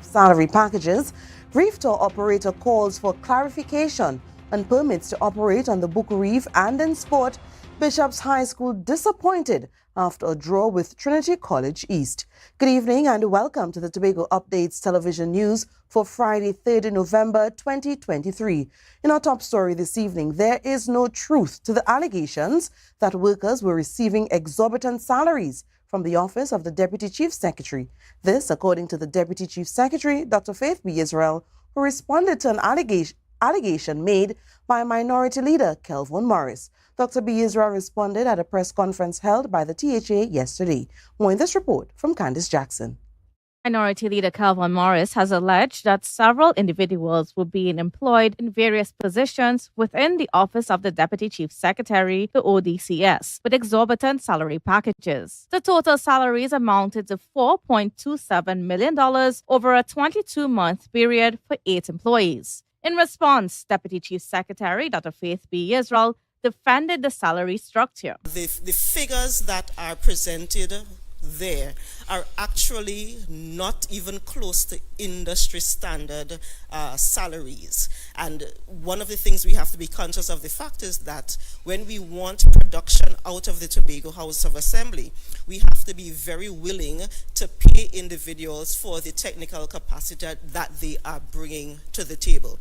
salary packages, Reef tour operator calls for clarification on permits to operate on the book Reef and in sport. Bishop's High School disappointed after a draw with Trinity College East. Good evening and welcome to the Tobago Updates television news for Friday, 3rd November 2023. In our top story this evening, there is no truth to the allegations that workers were receiving exorbitant salaries from the office of the Deputy Chief Secretary. This, according to the Deputy Chief Secretary, Dr. Faith B. Israel, who responded to an allegation made by Minority Leader Kelvin Morris. Dr. B. Israel responded at a press conference held by the THA yesterday. More in this report from Candice Jackson. Minority Leader Calvin Morris has alleged that several individuals were being employed in various positions within the Office of the Deputy Chief Secretary, the ODCS, with exorbitant salary packages. The total salaries amounted to $4.27 million over a 22-month period for 8 employees. In response, Deputy Chief Secretary Dr. Faith B. Israel defended the salary structure. The figures that are presented there are actually not even close to industry standard salaries. And one of the things we have to be conscious of the fact is that when we want production out of the Tobago House of Assembly, we have to be very willing to pay individuals for the technical capacity that they are bringing to the table.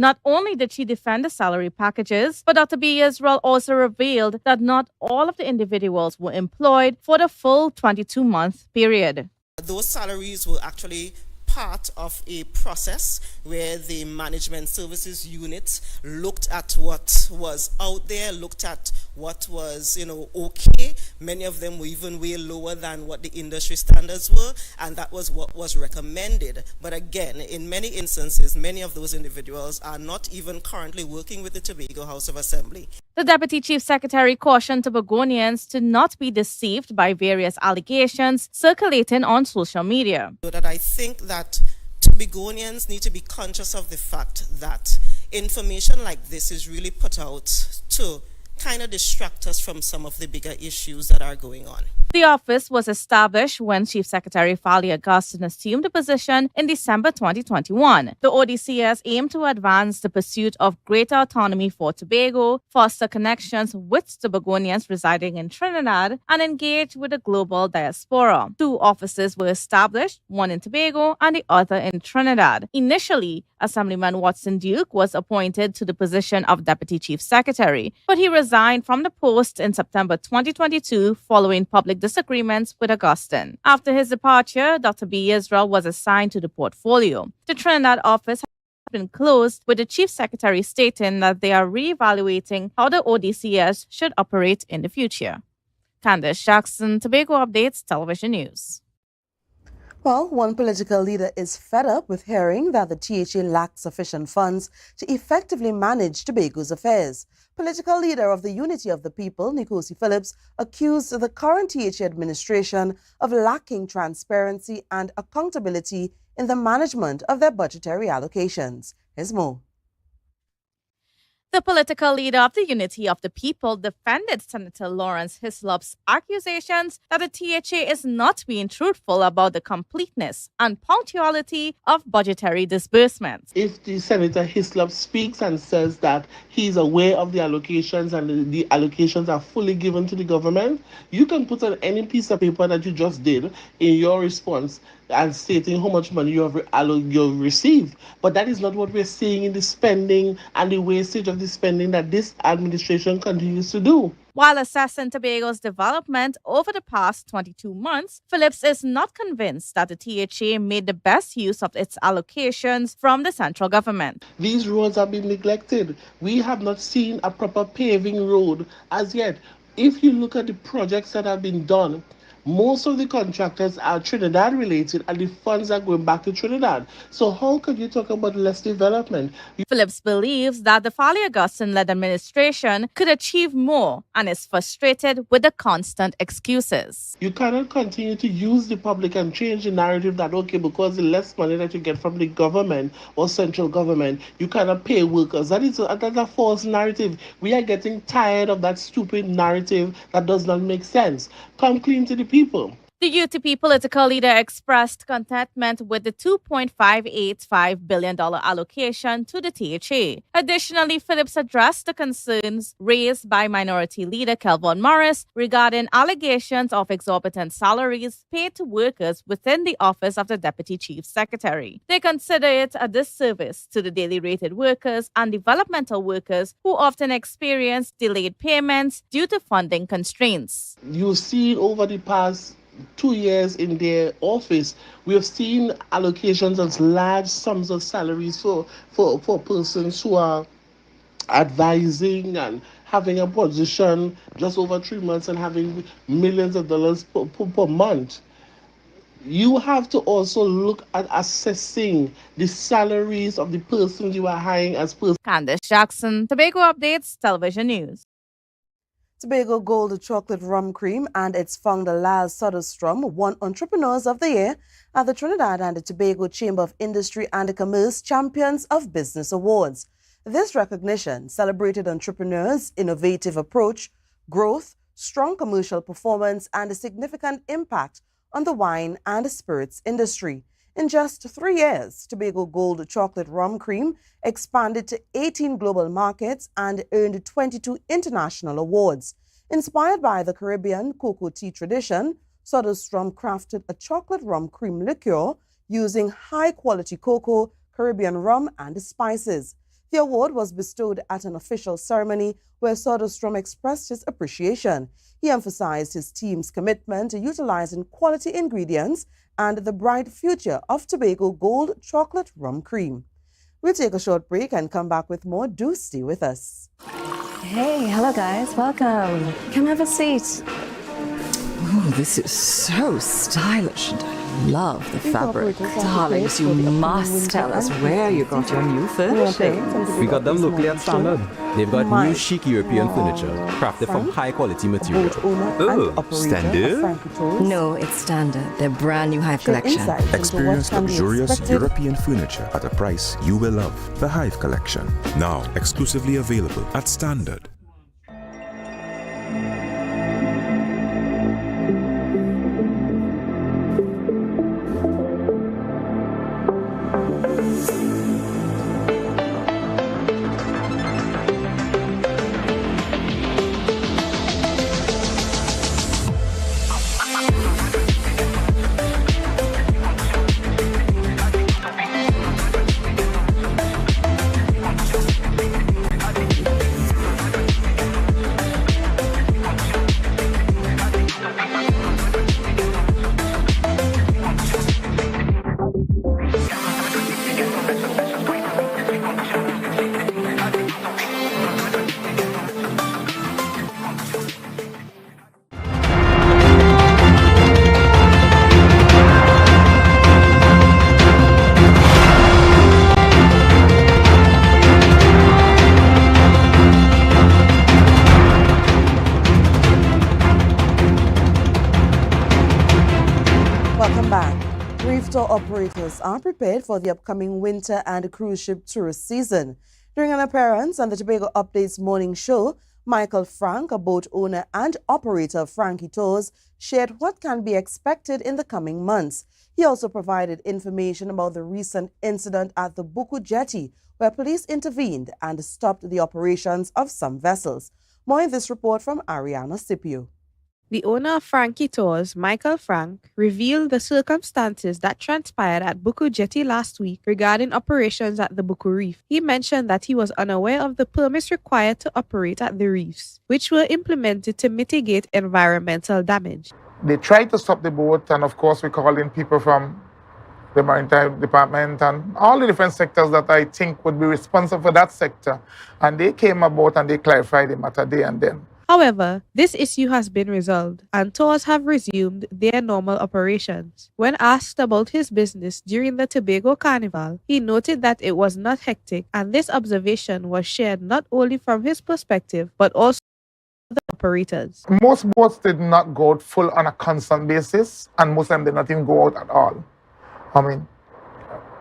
Not only did she defend the salary packages, but Dr. B. Israel also revealed that not all of the individuals were employed for the full 22-month period. Those salaries were actually part of a process where the management services unit looked at what was out there, looked at what was, okay. Many of them were even way lower than what the industry standards were, and that was what was recommended. But again, in many instances, many of those individuals are not even currently working with the Tobago House of Assembly. The Deputy Chief Secretary cautioned Tobagonians to not be deceived by various allegations circulating on social media. So that I think that Tobagonians need to be conscious of the fact that information like this is really put out to kind of distract us from some of the bigger issues that are going on. The office was established when Chief Secretary Fali Augustine assumed the position in December 2021. The ODCS aimed to advance the pursuit of greater autonomy for Tobago, foster connections with Tobagonians residing in Trinidad, and engage with the global diaspora. 2 offices were established, one in Tobago and the other in Trinidad. Initially, Assemblyman Watson Duke was appointed to the position of Deputy Chief Secretary, but he resigned from the post in September 2022 following public disagreements with Augustine. After his departure, Dr. B. Israel was assigned to the portfolio. The Trinidad office has been closed, with the Chief Secretary stating that they are reevaluating how the ODCS should operate in the future. Candice Jackson, Tobago Updates Television News. Well, one political leader is fed up with hearing that the THA lacks sufficient funds to effectively manage Tobago's affairs. Political leader of the Unity of the People, Nkosi Phillips, accused the current THA administration of lacking transparency and accountability in the management of their budgetary allocations. Here's more. The political leader of the Unity of the People defended Senator Lawrence Hislop's accusations that the THA is not being truthful about the completeness and punctuality of budgetary disbursements. If the Senator Hislop speaks and says that he's aware of the allocations and the allocations are fully given to the government, you can put on any piece of paper that you just did in your response and stating how much money you've received. But that is not what we're seeing in the spending and the wastage of the spending that this administration continues to do. While assessing Tobago's development over the past 22 months, Phillips is not convinced that the THA made the best use of its allocations from the central government. These roads have been neglected. We have not seen a proper paving road as yet. If you look at the projects that have been done, most of the contractors are Trinidad related and the funds are going back to Trinidad. So how could you talk about less development? Phillips believes that the Fali Augustine-led administration could achieve more and is frustrated with the constant excuses. You cannot continue to use the public and change the narrative that, okay, because the less money that you get from the government or central government, you cannot pay workers. That's a false narrative. We are getting tired of that stupid narrative that does not make sense. Come clean to the people. The UTP political leader expressed contentment with the $2.585 billion allocation to the THA. Additionally, Phillips addressed the concerns raised by Minority Leader Kelvin Morris regarding allegations of exorbitant salaries paid to workers within the office of the Deputy Chief Secretary. They consider it a disservice to the daily rated workers and developmental workers who often experience delayed payments due to funding constraints. You've seen over the past 2 years in their office, we have seen allocations of large sums of salaries for persons who are advising and having a position just over 3 months and having millions of dollars per month. You have to also look at assessing the salaries of the persons you are hiring as persons. Candice Jackson, Tobago Updates, Television News. Tobago Gold Chocolate Rum Cream and its founder Lyle Soderstrom won Entrepreneurs of the Year at the Trinidad and Tobago Chamber of Industry and Commerce Champions of Business Awards. This recognition celebrated entrepreneurs' innovative approach, growth, strong commercial performance, and a significant impact on the wine and spirits industry. In just 3 years, Tobago Gold Chocolate Rum Cream expanded to 18 global markets and earned 22 international awards. Inspired by the Caribbean cocoa tea tradition, Soderstrom crafted a chocolate rum cream liqueur using high-quality cocoa, Caribbean rum, and spices. The award was bestowed at an official ceremony where Soderstrom expressed his appreciation. He emphasized his team's commitment to utilizing quality ingredients and the bright future of Tobago Gold Chocolate Rum Cream. We'll take a short break and come back with more. Do stay with us. Hey, hello guys, welcome. Come have a seat. Oh, this is so stylish and I love the fabric. Darlings, you must tell us where you got your new furnishings. We got them locally at Standard. They've got new chic European furniture, crafted from high quality material. Oh, Standard? No, it's Standard. Their brand new Hive collection. Experience luxurious European furniture at a price you will love. The Hive collection, now exclusively available at Standard. Welcome back. Reef tour operators are prepared for the upcoming winter and cruise ship tourist season. During an appearance on the Tobago Updates morning show, Michael Frank, a boat owner and operator of Frankie Tours, shared what can be expected in the coming months. He also provided information about the recent incident at the Buku Jetty, where police intervened and stopped the operations of some vessels. More in this report from Ariana Scipio. The owner of Frankie Tours, Michael Frank, revealed the circumstances that transpired at Buku Jetty last week regarding operations at the Buku Reef. He mentioned that he was unaware of the permits required to operate at the reefs, which were implemented to mitigate environmental damage. They tried to stop the boat, and of course we called in people from the Maritime Department and all the different sectors that I think would be responsible for that sector. And they came about and they clarified the matter there and then. However, this issue has been resolved and tours have resumed their normal operations. When asked about his business during the Tobago Carnival, he noted that it was not hectic, and this observation was shared not only from his perspective but also the operators. Most boats did not go out full on a constant basis, and most of them did not even go out at all. I mean,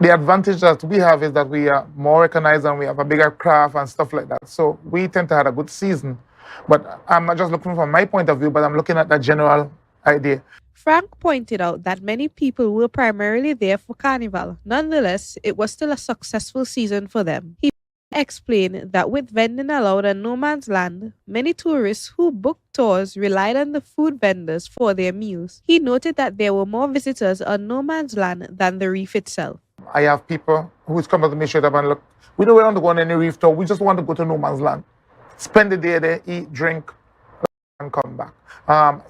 the advantage that we have is that we are more recognized and we have a bigger craft and stuff like that. So we tend to have a good season. But I'm not just looking from my point of view, but I'm looking at the general idea. Frank pointed out that many people were primarily there for Carnival. Nonetheless, it was still a successful season for them. He explained that with vending allowed on no man's land, many tourists who booked tours relied on the food vendors for their meals. He noted that there were more visitors on no man's land than the reef itself. I have people who's come to me straight up and look, we don't want to go on any reef tour, we just want to go to no man's land. Spend the day there, eat, drink, and come back.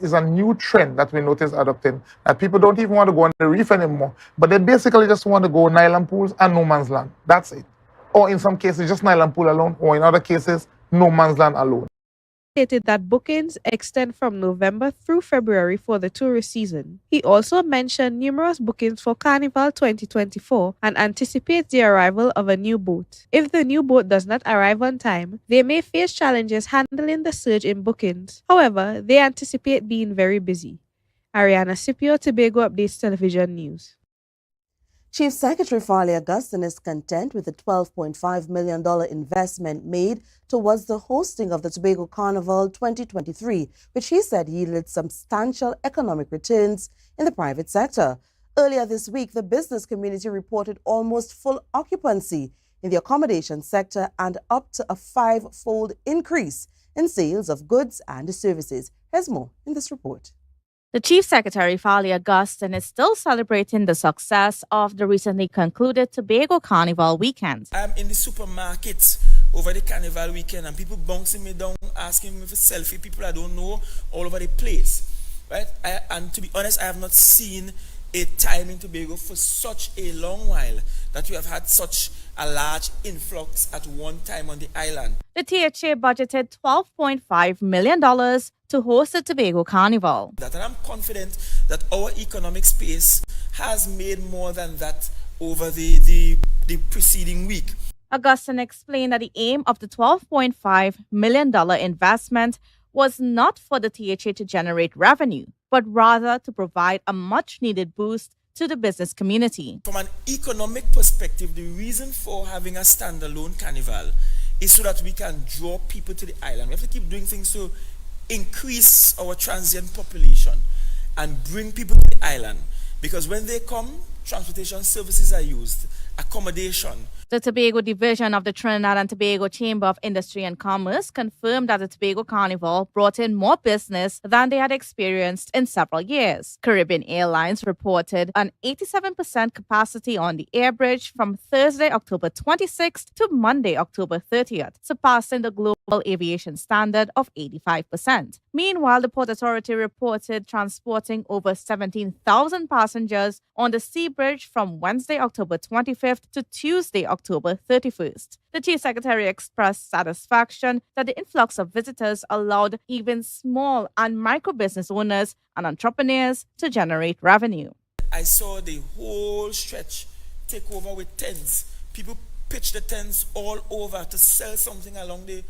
It's a new trend that we notice adopting, that people don't even want to go on the reef anymore, but they basically just want to go nylon pools and no man's land. That's it. Or in some cases, just nylon pool alone, or in other cases, no man's land alone. Stated that bookings extend from November through February for the tourist season. He also mentioned numerous bookings for Carnival 2024 and anticipates the arrival of a new boat. If the new boat does not arrive on time, they may face challenges handling the surge in bookings. However, they anticipate being very busy. Ariana Scipio, Tobago Updates Television News. Chief Secretary Farley Augustine is content with the $12.5 million investment made towards the hosting of the Tobago Carnival 2023, which he said yielded substantial economic returns in the private sector. Earlier this week, the business community reported almost full occupancy in the accommodation sector and up to a 5-fold increase in sales of goods and services. Here's more in this report. The Chief Secretary, Farley Augustine, is still celebrating the success of the recently concluded Tobago Carnival weekend. I'm in the supermarket over the Carnival weekend and people bouncing me down, asking me for selfie, people I don't know, all over the place. Right? And to be honest, I have not seen a time in Tobago for such a long while that we have had such a large influx at one time on the island. The THA budgeted $12.5 million to host the Tobago Carnival. And I'm confident that our economic space has made more than that over the preceding week. Augustine explained that the aim of the $12.5 million investment was not for the THA to generate revenue, but rather to provide a much-needed boost to the business community. From an economic perspective, the reason for having a standalone carnival is so that we can draw people to the island. We have to keep doing things to increase our transient population and bring people to the island. Because when they come, transportation services are used, accommodation. The Tobago division of the Trinidad and Tobago Chamber of Industry and Commerce confirmed that the Tobago Carnival brought in more business than they had experienced in several years. Caribbean Airlines reported an 87% capacity on the air bridge from Thursday, October 26th to Monday, October 30th, surpassing the global aviation standard of 85%. Meanwhile, the Port Authority reported transporting over 17,000 passengers on the sea bridge from Wednesday, October 25th to Tuesday, October 31st. The Chief Secretary expressed satisfaction that the influx of visitors allowed even small and micro business owners and entrepreneurs to generate revenue. I saw the whole stretch take over with tents. People pitch the tents all over to sell something along the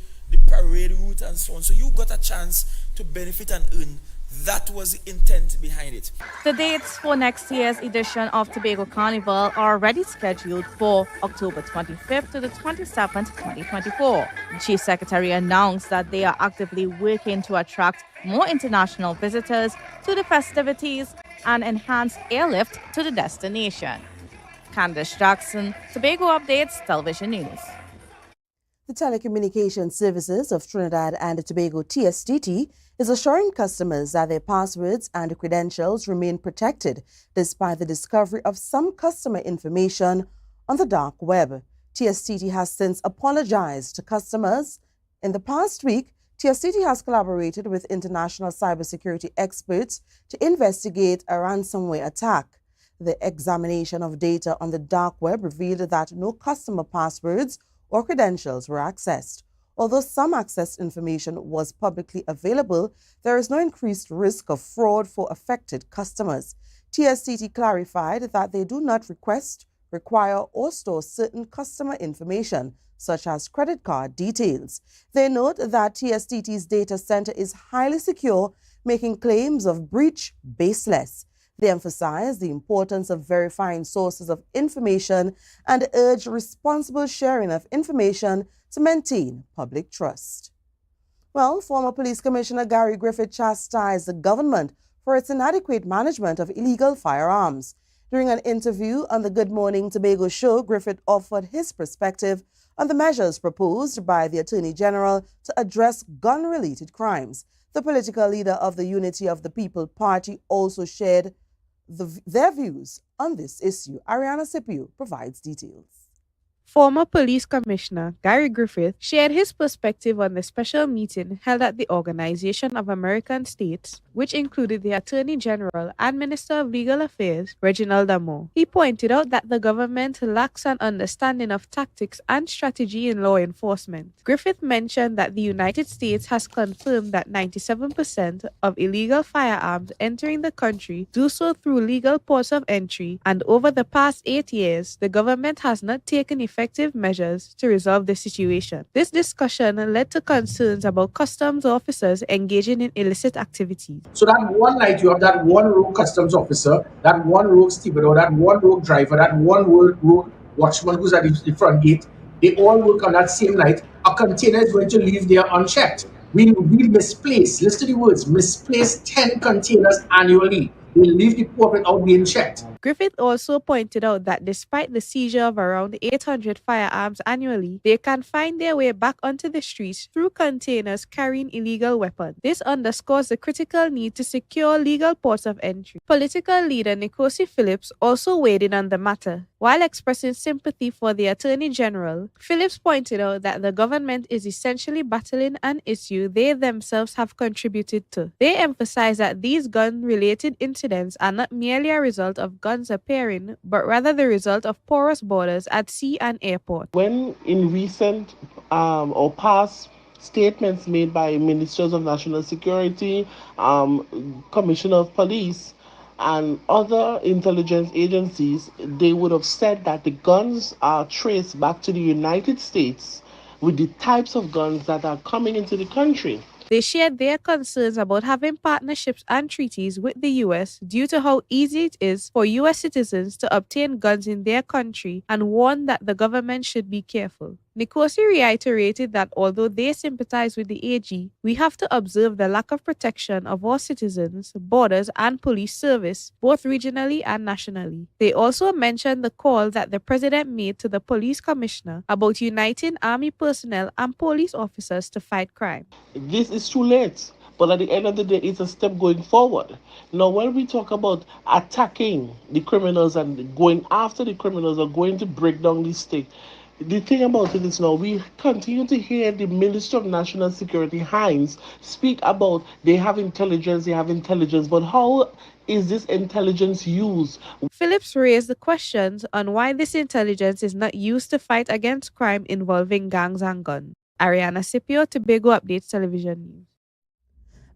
parade route and so on. So you got a chance to benefit and earn. That was the intent behind it. The dates for next year's edition of Tobago Carnival are already scheduled for October 25th to the 27th, 2024. The Chief Secretary announced that they are actively working to attract more international visitors to the festivities and enhance airlift to the destination. Candace Jackson, Tobago Updates Television News. The Telecommunications Services of Trinidad and Tobago TSTT is assuring customers that their passwords and credentials remain protected despite the discovery of some customer information on the dark web. TSTT has since apologized to customers. In the past week, TSTT has collaborated with international cybersecurity experts to investigate a ransomware attack. The examination of data on the dark web revealed that no customer passwords or credentials were accessed. Although some accessed information was publicly available, there is no increased risk of fraud for affected customers. TSTT clarified that they do not request, require, or store certain customer information, such as credit card details. They note that TSTT's data center is highly secure, making claims of breach baseless. They emphasize the importance of verifying sources of information and urge responsible sharing of information to maintain public trust. Well, former Police Commissioner Gary Griffith chastised the government for its inadequate management of illegal firearms. During an interview on the Good Morning Tobago show, Griffith offered his perspective on the measures proposed by the Attorney General to address gun-related crimes. The political leader of the Unity of the People Party also shared their views on this issue. Ariana Scipio provides details. Former Police Commissioner Gary Griffith shared his perspective on the special meeting held at the Organization of American States, which included the Attorney General and Minister of Legal Affairs, Reginald Amo. He pointed out that the government lacks an understanding of tactics and strategy in law enforcement. Griffith mentioned that the United States has confirmed that 97% of illegal firearms entering the country do so through legal ports of entry, and over the past 8 years, the government has not taken effective measures to resolve the situation. This discussion led to concerns about customs officers engaging in illicit activities. So that one night you have that one rogue customs officer, that one rogue stevedore, that one rogue driver, that one rogue watchman who's at the front gate. They all work on that same night. A container is going to leave there unchecked. We misplace, listen to the words, misplace 10 containers annually. They leave the port without being checked. Griffith also pointed out that despite the seizure of around 800 firearms annually, they can find their way back onto the streets through containers carrying illegal weapons. This underscores the critical need to secure legal ports of entry. Political leader Nkosi Phillips also weighed in on the matter. While expressing sympathy for the Attorney General, Phillips pointed out that the government is essentially battling an issue they themselves have contributed to. They emphasized that these gun-related incidents are not merely a result of guns appearing, but rather the result of porous borders at sea and airport. When in recent or past statements made by ministers of national security, commissioner of police, and other intelligence agencies, they would have said that the guns are traced back to the United States with the types of guns that are coming into the country. They shared their concerns about having partnerships and treaties with the U.S. due to how easy it is for U.S. citizens to obtain guns in their country and warned that the government should be careful. Nkosi reiterated that although they sympathize with the AG, we have to observe the lack of protection of our citizens, borders, and police service, both regionally and nationally. They also mentioned the call that the president made to the police commissioner about uniting army personnel and police officers to fight crime. This is too late, but at the end of the day, it's a step going forward. Now, when we talk about attacking the criminals and going after the criminals or going to break down the state, the thing about it is now we continue to hear the Minister of National Security, Hines, speak about they have intelligence, but how is this intelligence used? Phillips raised the questions on why this intelligence is not used to fight against crime involving gangs and guns. Ariana Scipio, Tobago Updates Television News.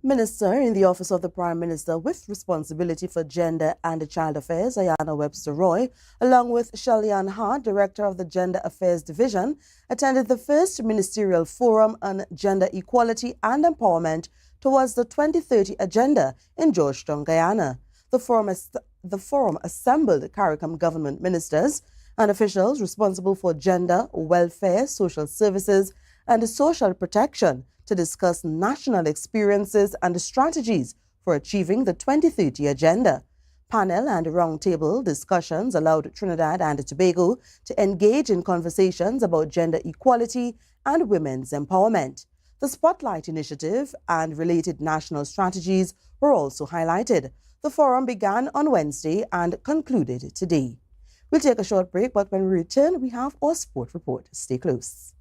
Minister in the Office of the Prime Minister with responsibility for gender and child affairs, Ayana Webster Roy, along with Shellyan Hart, Director of the Gender Affairs Division, attended the first Ministerial Forum on Gender Equality and Empowerment towards the 2030 Agenda in Georgetown, Guyana. The forum assembled CARICOM government ministers and officials responsible for gender, welfare, social services, and social protection to discuss national experiences and strategies for achieving the 2030 Agenda. Panel and roundtable discussions allowed Trinidad and Tobago to engage in conversations about gender equality and women's empowerment. The Spotlight Initiative and related national strategies were also highlighted. The forum began on Wednesday and concluded today. We'll take a short break, but when we return, we have our sport report. Stay close.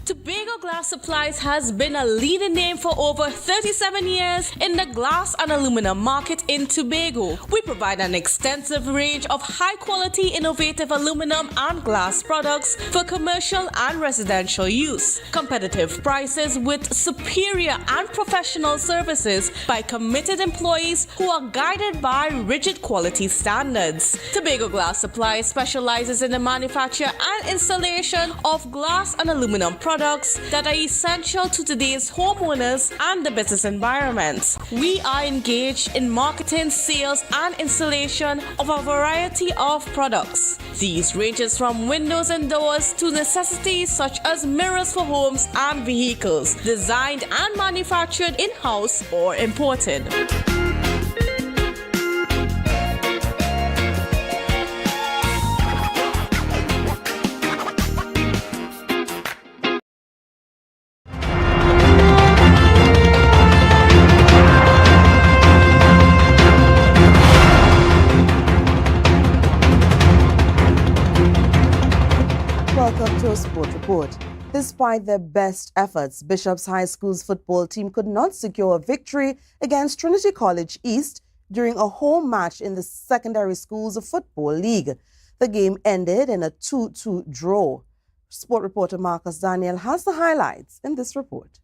Tobago Glass Supplies has been a leading name for over 37 years in the glass and aluminum market in Tobago. We provide an extensive range of high-quality, innovative aluminum and glass products for commercial and residential use. Competitive prices with superior and professional services by committed employees who are guided by rigid quality standards. Tobago Glass Supplies specializes in the manufacture and installation of glass and aluminum products that are essential to today's homeowners and the business environment. We are engaged in marketing, sales, and installation of a variety of products. These ranges from windows and doors to necessities such as mirrors for homes and vehicles, designed and manufactured in-house or imported. Sport Report. Despite their best efforts, Bishop's High School's football team could not secure a victory against Trinity College East during a home match in the Secondary Schools Football League. The game ended in a 2-2 draw. Sport reporter Marcus Daniel has the highlights in this report.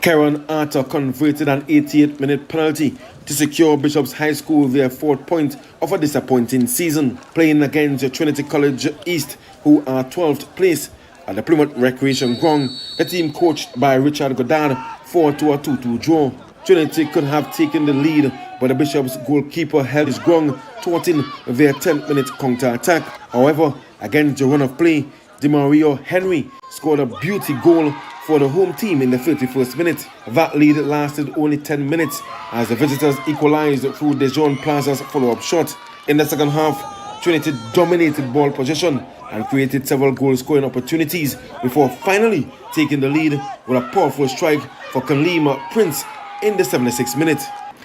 Karen Arthur converted an 88-minute penalty to secure Bishop's High School their fourth point of a disappointing season, playing against Trinity College East, who are 12th place at the Plymouth Recreation Ground. The team, coached by Richard Goddard, fought to a 2-2 draw. Trinity could have taken the lead, but the Bishop's goalkeeper held his ground, thwarting their 10th-minute counter-attack. However, against the run of play, DeMario Henry scored a beauty goal for the home team in the 31st minute. That lead lasted only 10 minutes as the visitors equalized through Dejon Plaza's follow-up shot. In the second half, Trinity dominated ball possession and created several goal-scoring opportunities before finally taking the lead with a powerful strike for Kanlima Prince in the 76th minute.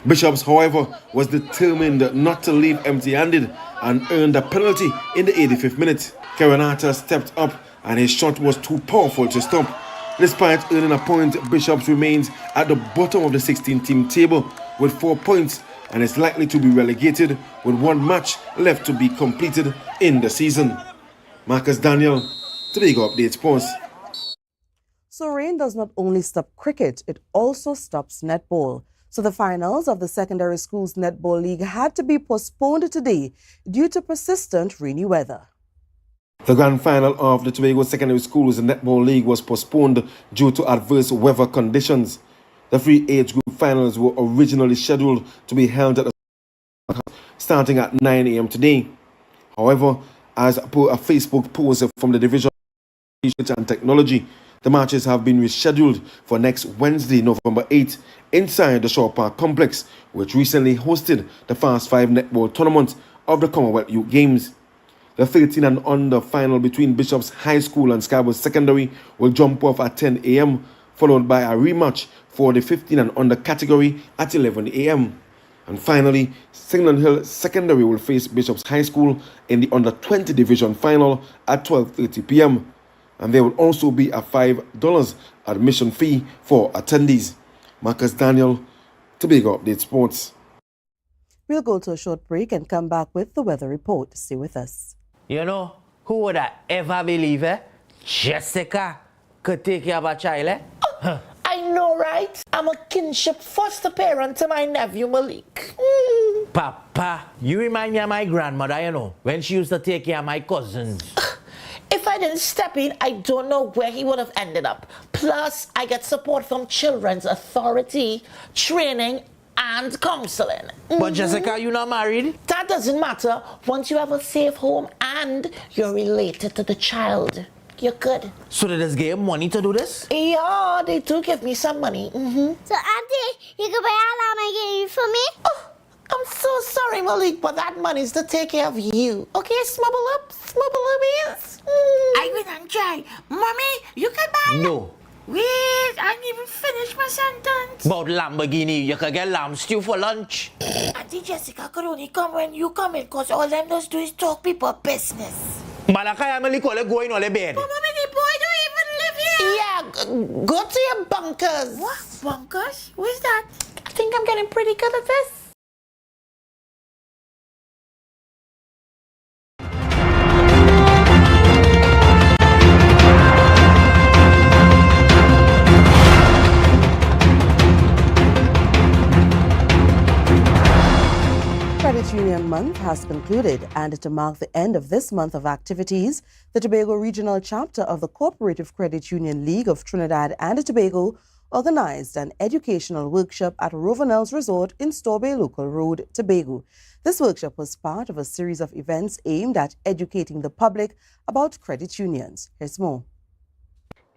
Bishops, however, was determined not to leave empty-handed and earned a penalty in the 85th minute. Karanata stepped up and his shot was too powerful to stop. Despite earning a point, Bishops remains at the bottom of the 16-team table with 4 points and is likely to be relegated with one match left to be completed in the season. Marcus Daniel, Tobago Update Sports. So rain does not only stop cricket, it also stops netball. So the finals of the Secondary Schools Netball League had to be postponed today due to persistent rainy weather. The grand final of the Tobago Secondary Schools Netball League was postponed due to adverse weather conditions. The three age group finals were originally scheduled to be held at starting at 9 a.m. today. However, as per a Facebook post from the Division of Research and Technology, the matches have been rescheduled for next Wednesday, November 8th, inside the Shaw Park Complex, which recently hosted the Fast 5 Netball Tournament of the Commonwealth Youth Games. The 13 and under final between Bishop's High School and Scarborough Secondary will jump off at 10 a.m., followed by a rematch for the 15 and under category at 11 a.m. And finally, Signal Hill Secondary will face Bishop's High School in the under 20 division final at 12:30 p.m. And there will also be a $5 admission fee for attendees. Marcus Daniel, Tobago Update Sports. We'll go to a short break and come back with the weather report. Stay with us. You know, who would I ever believe, Jessica could take care of a child, I know, right? I'm a kinship foster parent to my nephew Malik. Papa, you remind me of my grandmother, you know, when she used to take care of my cousins. If I didn't step in, I don't know where he would have ended up. Plus, I get support from Children's Authority, training, and counseling. But Jessica, you're not married? That doesn't matter. Once you have a safe home and you're related to the child, you're good. So they just gave money to do this? Yeah, they do give me some money. So, Auntie, you can buy a Lamborghini for me? Oh, I'm so sorry, Malik, but that money's to take care of you. Okay, smubble up, yes. I will not try. Mommy, you can buy No. Wait, I didn't even finish my sentence. About Lamborghini, you could get lamb stew for lunch. Auntie Jessica could only come when you come in, because all them does do is talk people business. Malakay, I'm going going on the bed. But Mommy, the boy don't even live here. Yeah, go to your bunkers. What? Bunkers? Where's that? I think I'm getting pretty good at this. Credit Union Month has concluded, and to mark the end of this month of activities, the Tobago Regional Chapter of the Cooperative Credit Union League of Trinidad and Tobago organized an educational workshop at Rovenel's Resort in Storbay Local Road, Tobago. This workshop was part of a series of events aimed at educating the public about credit unions. Here's more.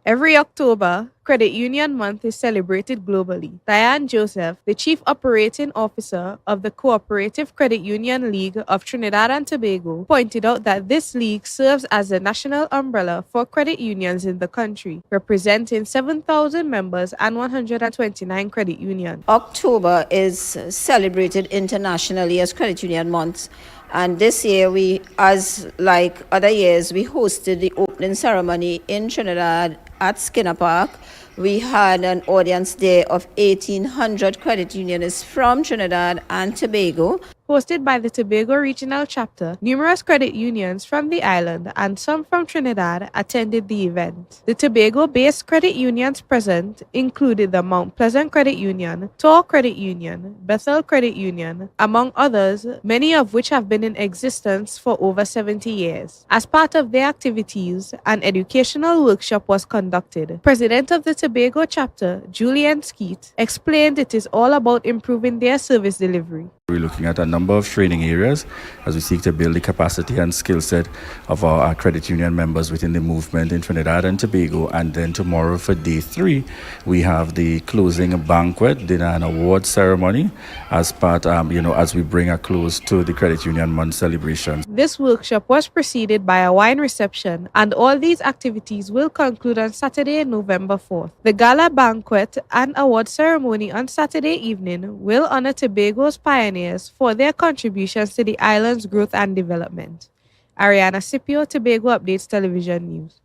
Every October, Credit Union Month is celebrated globally. Diane Joseph, the Chief Operating Officer of the Cooperative Credit Union League of Trinidad and Tobago, pointed out that this league serves as the national umbrella for credit unions in the country, representing 7,000 members and 129 credit unions. October is celebrated internationally as Credit Union Month. And this year, we, as like other years, we hosted the opening ceremony in Trinidad at Skinner Park. We had an audience there of 1,800 credit unionists from Trinidad and Tobago. Hosted by the Tobago Regional Chapter, numerous credit unions from the island and some from Trinidad attended the event. The Tobago-based credit unions present included the Mount Pleasant Credit Union, Tor Credit Union, Bethel Credit Union, among others, many of which have been in existence for over 70 years. As part of their activities, an educational workshop was conducted. President of the Tobago Chapter, Julian Skeet, explained it is all about improving their service delivery. We're looking at a number of training areas as we seek to build the capacity and skill set of our credit union members within the movement in Trinidad and Tobago. And then tomorrow for day 3, we have the closing banquet, dinner and award ceremony as part, as we bring a close to the Credit Union Month celebrations. This workshop was preceded by a wine reception, and all these activities will conclude on Saturday, November 4th. The gala banquet and award ceremony on Saturday evening will honor Tobago's pioneers for their contributions to the island's growth and development. Ariana Scipio, Tobago Updates Television News.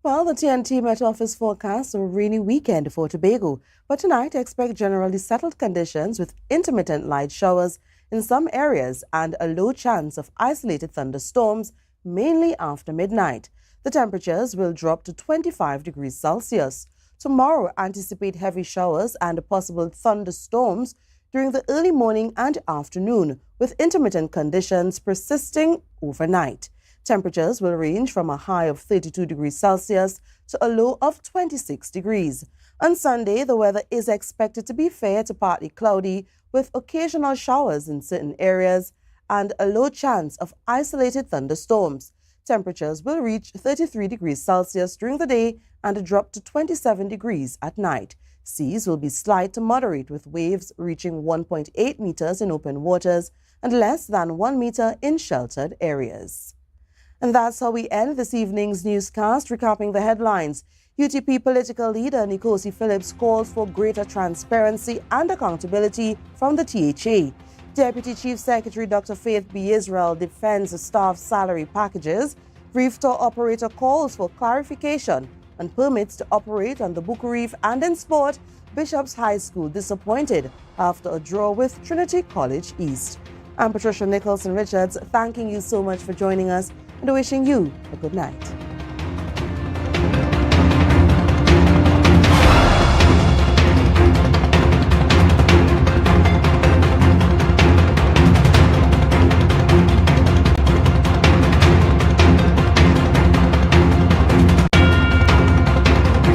Well, the TNT Met Office forecasts a rainy weekend for Tobago, but tonight expect generally settled conditions with intermittent light showers in some areas and a low chance of isolated thunderstorms, mainly after midnight. The temperatures will drop to 25 degrees Celsius. Tomorrow, anticipate heavy showers and possible thunderstorms during the early morning and afternoon, with intermittent conditions persisting overnight. Temperatures will range from a high of 32 degrees Celsius to a low of 26 degrees. On Sunday, the weather is expected to be fair to partly cloudy, with occasional showers in certain areas and a low chance of isolated thunderstorms. Temperatures will reach 33 degrees Celsius during the day and drop to 27 degrees at night. Seas will be slight to moderate, with waves reaching 1.8 meters in open waters and less than 1 meter in sheltered areas. And that's how we end this evening's newscast. Recapping the headlines, UTP political leader Nkosi Phillips calls for greater transparency and accountability from the THA. Deputy Chief Secretary Dr. Faith B. Israel defends the staff salary packages. Reef tour operator calls for clarification and permits to operate on the Reef and in sport. Bishop's High School disappointed after a draw with Trinity College East. I'm Patricia Nicholson Richards, thanking you so much for joining us and wishing you a good night.